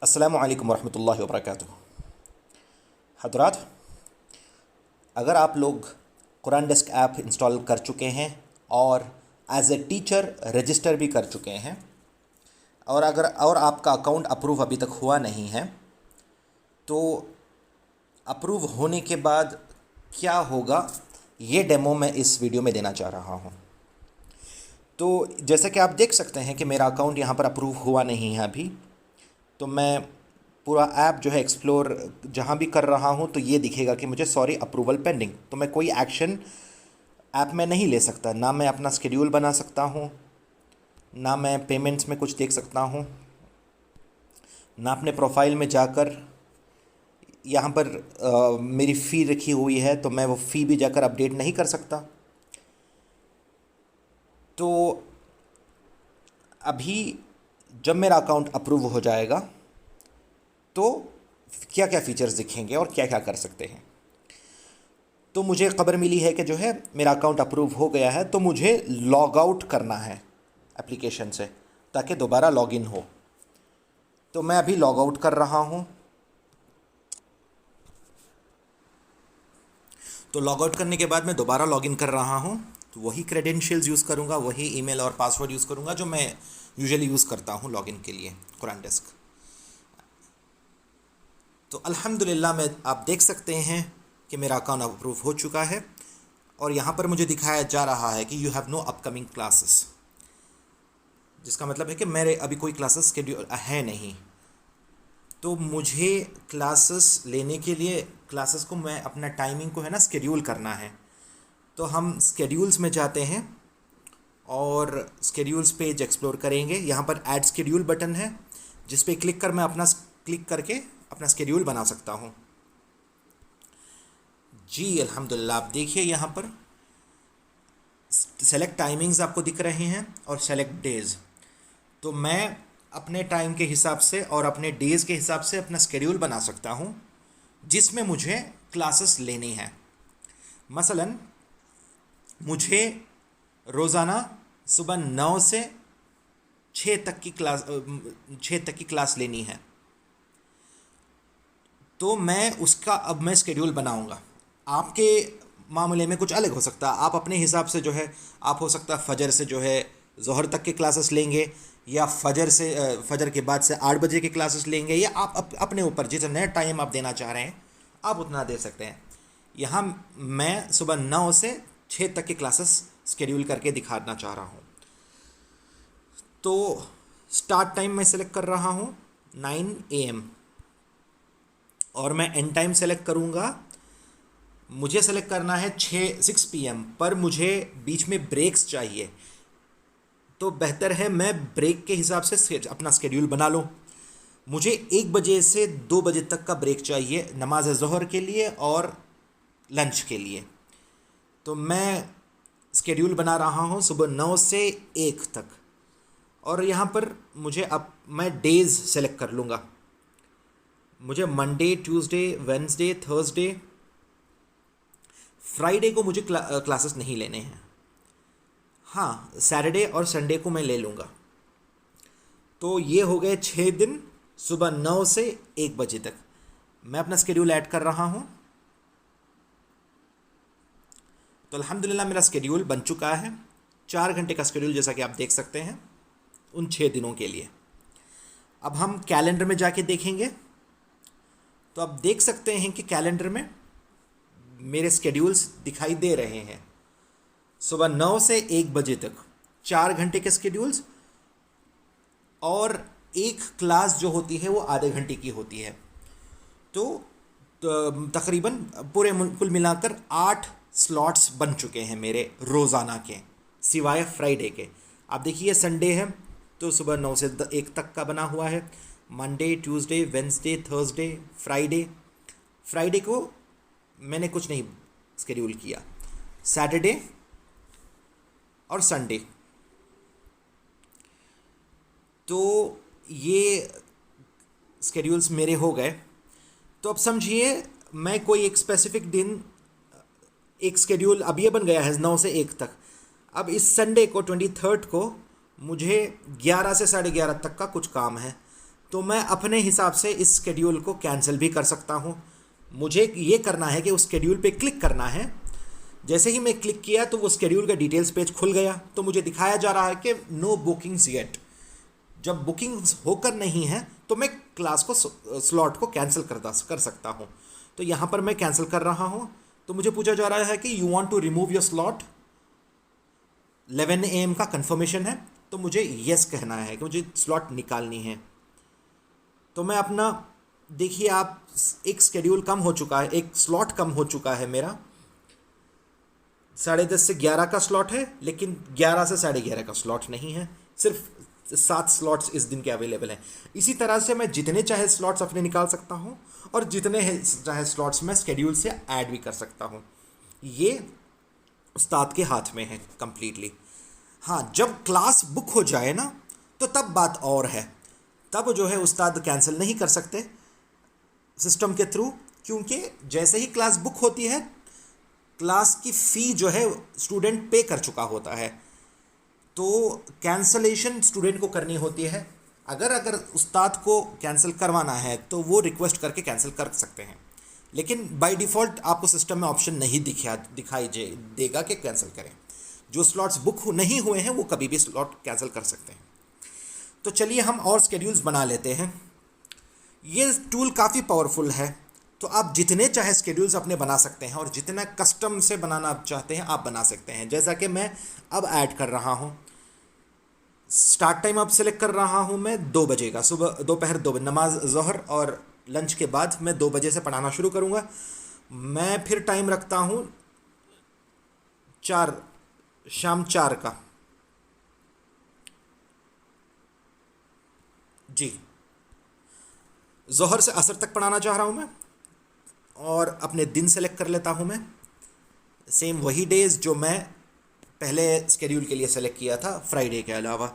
अस्सलामु अलैकुम वरहमतुल्लाहि वबरकातुहू। हज़रात, अगर आप लोग कुरान डेस्क ऐप इंस्टॉल कर चुके हैं और एज ए टीचर रजिस्टर भी कर चुके हैं और आपका अकाउंट अप्रूव अभी तक हुआ नहीं है, तो अप्रूव होने के बाद क्या होगा ये डेमो मैं इस वीडियो में देना चाह रहा हूँ। तो जैसा कि आप देख सकते हैं कि मेरा अकाउंट यहाँ पर अप्रूव हुआ नहीं है अभी, तो मैं पूरा ऐप जो है एक्सप्लोर जहाँ भी कर रहा हूँ तो ये दिखेगा कि मुझे सॉरी अप्रूवल पेंडिंग। तो मैं कोई एक्शन ऐप में नहीं ले सकता, ना मैं अपना स्केड्यूल बना सकता हूँ, ना मैं पेमेंट्स में कुछ देख सकता हूँ, ना अपने प्रोफाइल में जाकर यहाँ पर मेरी फ़ी रखी हुई है तो मैं वो फ़ी भी जाकर अपडेट नहीं कर सकता। तो अभी जब मेरा अकाउंट अप्रूव हो जाएगा तो क्या क्या फ़ीचर्स दिखेंगे और क्या क्या कर सकते हैं। तो मुझे खबर मिली है कि जो है मेरा अकाउंट अप्रूव हो गया है, तो मुझे लॉग आउट करना है एप्लीकेशन से ताकि दोबारा लॉगिन हो। तो मैं अभी लॉग आउट कर रहा हूँ। तो लॉग आउट करने के बाद मैं दोबारा लॉगिन कर रहा हूँ, तो वही क्रेडेंशियल्स यूज़ करूँगा, वही ईमेल और पासवर्ड यूज़ करूँगा जो मैं यूजुअली यूज़ करता हूँ लॉगिन के लिए कुरान डेस्क। तो अल्हम्दुलिल्लाह आप देख सकते हैं कि मेरा अकाउंट अप्रूव हो चुका है और यहाँ पर मुझे दिखाया जा रहा है कि you have no upcoming classes, जिसका मतलब है कि मेरे अभी कोई क्लासेस शेड्यूल है नहीं। तो मुझे क्लासेस लेने के लिए क्लासेस को मैं अपना टाइमिंग को है ना स्केड्यूल करना है। तो हम स्केड्यूल्स में जाते हैं और स्केड्यूल्स पेज एक्सप्लोर करेंगे। यहाँ पर ऐड स्केड्यूल बटन है जिस पे क्लिक करके अपना स्केड्यूल बना सकता हूँ। जी अल्हम्दुलिल्लाह, आप देखिए यहाँ पर सेलेक्ट टाइमिंग्स आपको दिख रहे हैं और सेलेक्ट डेज़। तो मैं अपने टाइम के हिसाब से और अपने डेज़ के हिसाब से अपना स्केड्यूल बना सकता हूँ जिसमें मुझे क्लासेस लेनी है। मसलन मुझे रोज़ाना सुबह 9 से 6 तक की क्लास लेनी है, तो मैं उसका अब मैं स्केड्यूल बनाऊंगा। आपके मामले में कुछ अलग हो सकता है, आप अपने हिसाब से जो है आप हो सकता है फ़जर से जो है ज़ोहर तक के क्लासेस लेंगे, या फ़जर के बाद से 8 बजे के क्लासेस लेंगे, या आप अपने ऊपर जितना टाइम आप देना चाह रहे हैं आप उतना दे सकते हैं। यहाँ मैं सुबह 9 से 6 तक की क्लासेस स्केड्यूल करके दिखाना चाह रहा हूँ। तो स्टार्ट टाइम मैं सेलेक्ट कर रहा हूँ 9 AM और मैं एंड टाइम सेलेक्ट करूँगा। मुझे सेलेक्ट करना है 6 PM, पर मुझे बीच में ब्रेक्स चाहिए, तो बेहतर है मैं ब्रेक के हिसाब से अपना स्केड्यूल बना लूँ। मुझे 1 बजे से 2 बजे तक का ब्रेक चाहिए नमाज ज़ोहर के लिए और लंच के लिए। तो मैं स्केड्यूल बना रहा हूँ सुबह 9 से 1 तक, और यहाँ पर मैं डेज़ सेलेक्ट कर लूँगा। मुझे Monday, Tuesday, Wednesday, Thursday, Friday को मुझे क्लासेस नहीं लेने हैं। हाँ, सैटरडे और संडे को मैं ले लूँगा। तो ये हो गए 6 दिन सुबह 9 से 1 बजे तक। मैं अपना स्केड्यूल ऐड कर रहा हूँ। तो अल्हम्दुलिल्लाह मेरा स्केड्यूल बन चुका है, 4 घंटे का स्केड्यूल जैसा कि आप देख सकते हैं उन 6 दिनों के लिए। अब हम कैलेंडर में जाके देखेंगे, तो आप देख सकते हैं कि कैलेंडर में मेरे स्केड्यूल्स दिखाई दे रहे हैं। सुबह 9 से 1 बजे तक 4 घंटे के स्केड्यूल्स, और एक क्लास जो होती है वो आधे घंटे की होती है। तो तकरीबन पूरे कुल मिलाकर 8 स्लॉट्स बन चुके हैं मेरे रोज़ाना के, सिवाय फ्राइडे के। आप देखिए संडे है तो सुबह 9 से 1 तक का बना हुआ है। Monday, Tuesday, Wednesday, Thursday, Friday को मैंने कुछ नहीं स्केड्यूल किया। सैटरडे और संडे, तो ये स्केड्यूल्स मेरे हो गए। तो अब समझिए मैं कोई एक स्पेसिफिक दिन एक स्केड्यूल अब ये बन गया है 9 से 1 तक। अब इस संडे को 23 को मुझे 11 से 11:30 तक का कुछ काम है, तो मैं अपने हिसाब से इस स्केड्यूल को कैंसिल भी कर सकता हूँ। मुझे ये करना है कि उस स्केड्यूल पे क्लिक करना है। जैसे ही मैं क्लिक किया तो वो स्केड्यूल का डिटेल्स पेज खुल गया, तो मुझे दिखाया जा रहा है कि नो बुकिंग्स येट। जब बुकिंग्स होकर नहीं है तो मैं क्लास को स्लॉट को कैंसिल कर सकता हूँ। तो यहाँ पर मैं कैंसिल कर रहा हूँ। तो मुझे पूछा जा रहा है कि you want to remove your slot, 11 AM का कंफर्मेशन है, तो मुझे यस कहना है कि मुझे स्लॉट निकालनी है। तो मैं अपना, देखिए आप, एक स्केड्यूल कम हो चुका है, एक स्लॉट कम हो चुका है मेरा। 10:30 से 11 का स्लॉट है, लेकिन 11 से 11:30 का स्लॉट नहीं है। सिर्फ 7 स्लॉट्स इस दिन के अवेलेबल हैं। इसी तरह से मैं जितने चाहे स्लॉट्स अपने निकाल सकता हूँ और जितने चाहे स्लॉट्स मैं स्केड्यूल से ऐड भी कर सकता हूँ। ये उस्ताद के हाथ में है कंप्लीटली। हाँ, जब क्लास बुक हो जाए ना तो तब बात और है। तब जो है उस्ताद कैंसिल नहीं कर सकते सिस्टम के थ्रू, क्योंकि जैसे ही क्लास बुक होती है क्लास की फ़ी जो है स्टूडेंट पे कर चुका होता है, तो कैंसलेशन स्टूडेंट को करनी होती है। अगर उस्ताद को कैंसिल करवाना है तो वो रिक्वेस्ट करके कैंसिल कर सकते हैं, लेकिन बाय डिफ़ॉल्ट आपको सिस्टम में ऑप्शन नहीं दिखाई देगा कि कैंसिल करें। जो स्लॉट्स बुक नहीं हुए हैं वो कभी भी स्लॉट कैंसिल कर सकते हैं। तो चलिए हम और स्केड्यूल्स बना लेते हैं। ये टूल काफ़ी पावरफुल है, तो आप जितने चाहे स्केड्यूल्स अपने बना सकते हैं और जितना कस्टम से बनाना आप चाहते हैं आप बना सकते हैं। जैसा कि मैं अब ऐड कर रहा हूँ, स्टार्ट टाइम अब सेलेक्ट कर रहा हूँ मैं 2 बजे का, सुबह दोपहर 2 बजे, नमाज ज़ोहर और लंच के बाद मैं 2 बजे से पढ़ाना शुरू करूँगा। मैं फिर टाइम रखता हूँ 4, शाम 4 का। जी, ज़ोहर से असर तक पढ़ाना चाह रहा हूँ मैं, और अपने दिन सेलेक्ट कर लेता हूँ मैं, सेम वही डेज़ जो मैं पहले स्केड्यूल के लिए सेलेक्ट किया था फ्राइडे के अलावा।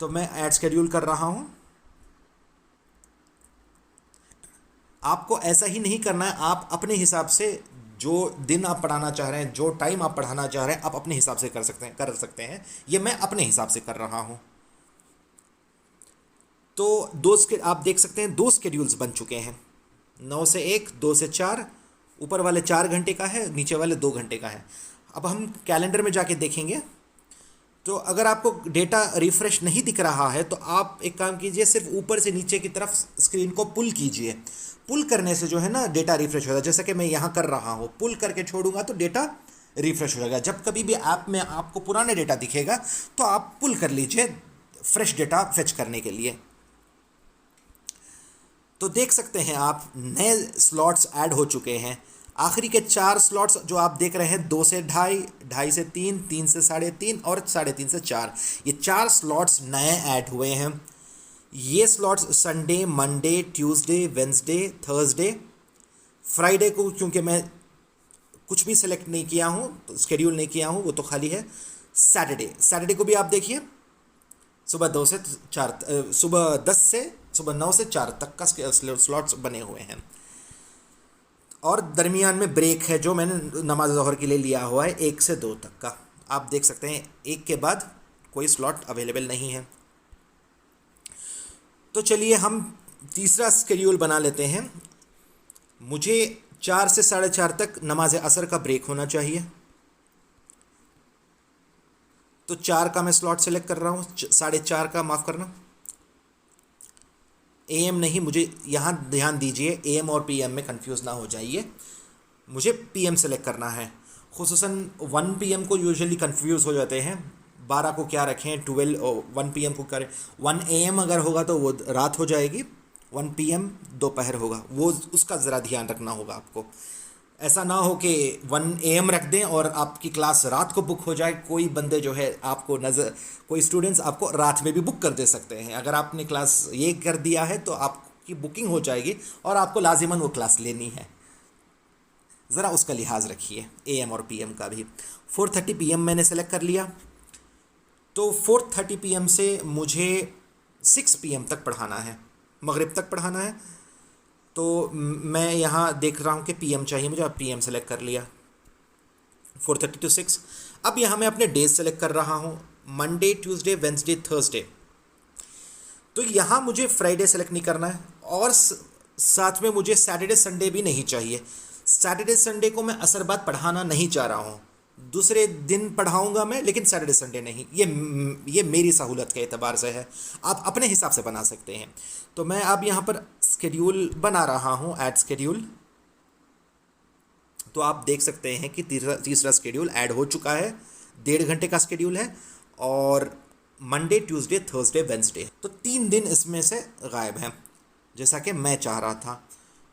तो मैं ऐड स्केड्यूल कर रहा हूँ। आपको ऐसा ही नहीं करना है, आप अपने हिसाब से जो दिन आप पढ़ाना चाह रहे हैं, जो टाइम आप पढ़ाना चाह रहे हैं, आप अपने हिसाब से कर सकते हैं। ये मैं अपने हिसाब से कर रहा हूँ। तो आप देख सकते हैं 2 स्केड्यूल्स बन चुके हैं, 9 से 1, 2 से 4। ऊपर वाले 4 घंटे का है, नीचे वाले 2 घंटे का है। अब हम कैलेंडर में जाके देखेंगे, तो अगर आपको डेटा रिफ़्रेश नहीं दिख रहा है तो आप एक काम कीजिए, सिर्फ ऊपर से नीचे की तरफ स्क्रीन को पुल कीजिए। पुल करने से जो है ना डेटा रिफ़्रेश होगा। जैसा कि मैं यहाँ कर रहा हूँ, पुल करके छोड़ूंगा तो डेटा रिफ़्रेश हो जाएगा। जब कभी भी ऐप में आपको पुराने डेटा दिखेगा तो आप पुल कर लीजिए फ्रेश डेटा फेच करने के लिए। तो देख सकते हैं आप, नए स्लॉट्स ऐड हो चुके हैं। आखिरी के 4 स्लॉट्स जो आप देख रहे हैं, 2 से 2:30, 2:30 से 3, 3 से 3:30 और 3:30 से 4, ये 4 स्लॉट्स नए ऐड हुए हैं। ये slots Sunday, Monday, Tuesday, Wednesday, Thursday, Friday को क्योंकि मैं कुछ भी सेलेक्ट नहीं किया हूँ, स्केड्यूल नहीं किया हूँ, वो तो खाली है। सैटरडे को भी आप देखिए, सुबह 2 से 4, सुबह 9 से 4 तक का स्लॉट्स बने हुए हैं। और दरमियान में ब्रेक है जो मैंने नमाज ज़ोहर के लिए लिया हुआ है, 1 से 2 तक का। आप देख सकते हैं 1 के बाद कोई स्लॉट अवेलेबल नहीं है। तो चलिए हम तीसरा स्केड्यूल बना लेते हैं। मुझे 4 से 4:30 तक नमाज असर का ब्रेक होना चाहिए, तो 4 का मैं स्लॉट सेलेक्ट कर रहा हूँ। 4:30 का, माफ़ करना, AM नहीं, मुझे यहाँ ध्यान दीजिए, AM और PM में कंफ्यूज ना हो जाइए। मुझे PM सेलेक्ट करना है। खुसूसन 1 PM को यूजुअली कंफ्यूज हो जाते हैं, 12 को क्या रखें, 1 PM को करें। 1 AM अगर होगा तो वो रात हो जाएगी, 1 PM दोपहर होगा, वो उसका ज़रा ध्यान रखना होगा आपको। ऐसा ना हो कि 1 AM रख दें और आपकी क्लास रात को बुक हो जाए। कोई बंदे जो है आपको कोई स्टूडेंट्स आपको रात में भी बुक कर दे सकते हैं। अगर आपने क्लास ये कर दिया है तो आपकी बुकिंग हो जाएगी और आपको लाजिमन वो क्लास लेनी है। ज़रा उसका लिहाज रखिए, AM और PM का भी। 4:30 PM मैंने सेलेक्ट कर लिया, तो 4:30 PM से मुझे 6 PM तक पढ़ाना है, मगरिब तक पढ़ाना है। तो मैं यहाँ देख रहा हूँ कि PM चाहिए मुझे, अब PM सेलेक्ट कर लिया, 4:30 to 6। अब यहाँ मैं अपने डेज सेलेक्ट कर रहा हूँ, मंडे, ट्यूसडे, वेंसडे, थर्सडे। तो यहाँ मुझे फ्राइडे सेलेक्ट नहीं करना है, और साथ में मुझे सैटरडे संडे भी नहीं चाहिए। सैटरडे संडे को मैं असरबाद पढ़ाना नहीं चाह रहा हूँ, दूसरे दिन पढ़ाऊँगा मैं, लेकिन सैटरडे संडे नहीं। ये मेरी सहूलत के एतबार से है, आप अपने हिसाब से बना सकते हैं। तो मैं अब यहाँ पर स्केड्यूल बना रहा हूँ, ऐड स्केड्यूल। तो आप देख सकते हैं कि तीसरा स्केड्यूल ऐड हो चुका है, 1.5 घंटे का स्केड्यूल है, और मंडे, ट्यूसडे, थर्सडे, वेंसडे, तो 3 दिन इसमें से गायब हैं, जैसा कि मैं चाह रहा था।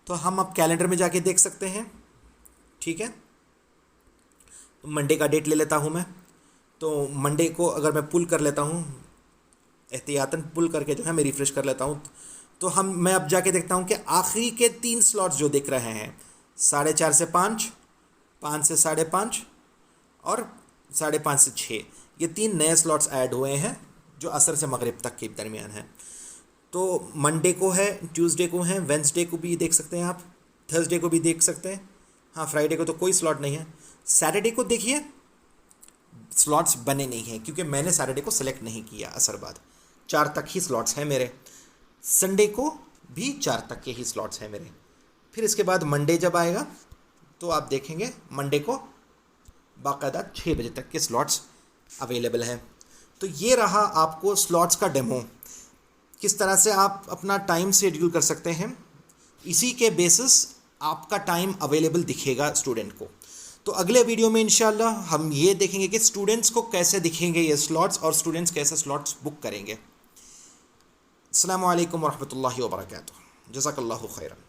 तो हम अब कैलेंडर में जाके देख सकते हैं, ठीक है। तो मंडे का डेट ले लेता हूँ मैं। तो मंडे को अगर मैं पुल कर लेता हूँ, एहतियातन पुल करके जो है मैं रिफ्रेश कर लेता हूँ, तो मैं अब जाके देखता हूँ कि आखिरी के 3 स्लॉट्स जो दिख रहे हैं, 4:30 से 5, 5 से 5:30 और 5:30 से 6, ये 3 नए स्लॉट्स ऐड हुए हैं जो असर से मगरिब तक के दरमियान हैं। तो मंडे को है, ट्यूसडे को है, वेंसडे को भी देख सकते हैं आप, थर्सडे को भी देख सकते हैं। हाँ, फ्राइडे को तो कोई स्लॉट नहीं है। सैटरडे को देखिए, स्लॉट्स बने नहीं हैं क्योंकि मैंने सैटरडे को सेलेक्ट नहीं किया, असरबाद 4 तक ही स्लॉट्स हैं मेरे। संडे को भी 4 तक के ही स्लॉट्स हैं मेरे। फिर इसके बाद मंडे जब आएगा तो आप देखेंगे मंडे को बाकायदा 6 बजे तक के स्लॉट्स अवेलेबल हैं। तो ये रहा आपको स्लॉट्स का डेमो, किस तरह से आप अपना टाइम शेड्यूल कर सकते हैं। इसी के बेसिस आपका टाइम अवेलेबल दिखेगा स्टूडेंट को। तो अगले वीडियो में इंशाल्लाह हम ये देखेंगे कि स्टूडेंट्स को कैसे दिखेंगे ये स्लॉट्स, और स्टूडेंट्स कैसे स्लॉट्स बुक करेंगे। अस्सलामु अलैकुम वरहमतुल्लाहि वबरकातुहू। जज़ाकल्लाहु खैरन।